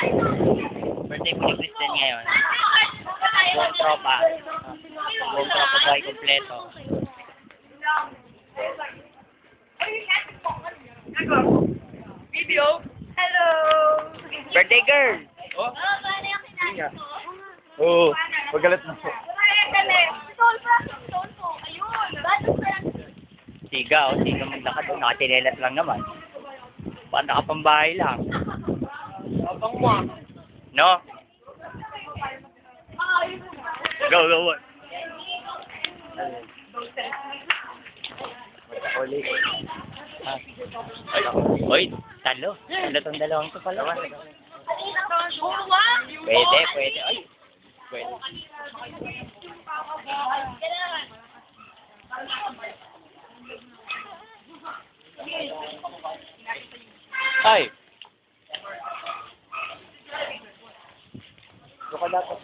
Birthday po ni Christian ngayon. Buong tropa. Buong tropa po ay kompleto. Video. Hello. Birthday girl! Oh, paano yung kinain mo? Oo, magalit na po. Tol mo. Ayun. Batos na lang. Siga, o. Siga maglakad. Nakatinelas lang naman. Paano nakapambahay lang? Abang mo. No? Go, go, go. Ulit. Uy, talo. Talo tong dalawang to pala. Pwede. Pwede, pwede. Ay, pwede. Ay. Baka dapat.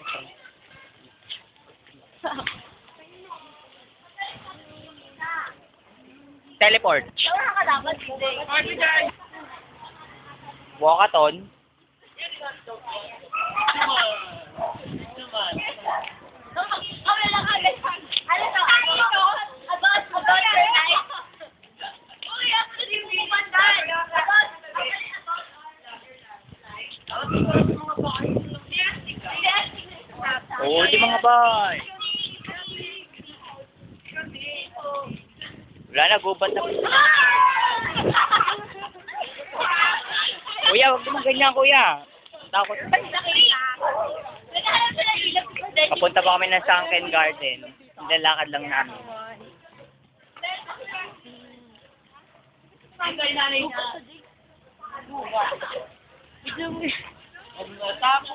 Teleport. Walkathon. Oo, di mga bay. Wala na, gubat na. Kuya, huwag naman ganyan, kuya. Takot. Papunta pa kami ng Sunken Garden. Nilalakad lang namin.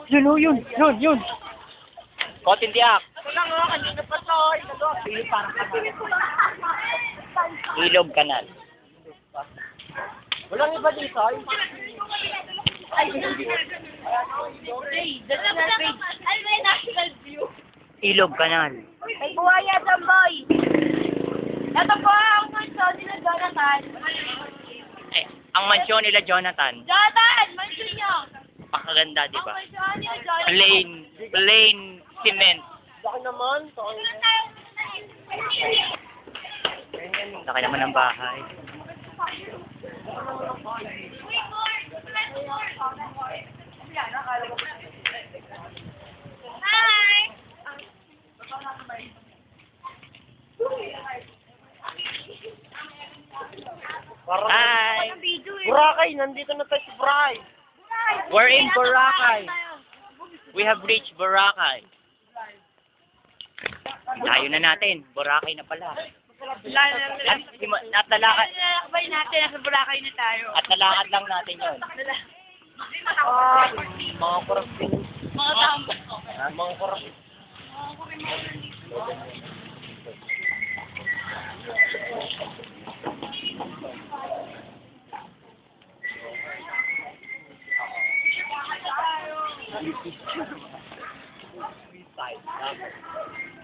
Yun, oh, yun, yun, yun. Kotin tiyak. Ilog Kanal. Walang iba dito. National view. Ilog Kanal. May buhaya dyan, boy. Ito po ang mansyon nila Jonathan. Eh, ang mansyon nila Jonathan. Jonathan! Mansyon niyo! Pakaganda, di Ang ba? mansyon niyo, Jonathan. Plain cement. Laki naman. Laki naman ng bahay. Hi! Hi! Boracay, nandito na tayo sa Boracay. We're in Boracay. We have reached Boracay. Layo na natin. Boracay na pala. At nalakad, Lalakbay natin, nasa Boracay na tayo. at nalakad lang natin yun. Mga korupsin. Mga tambo. Mga korupsin. Side.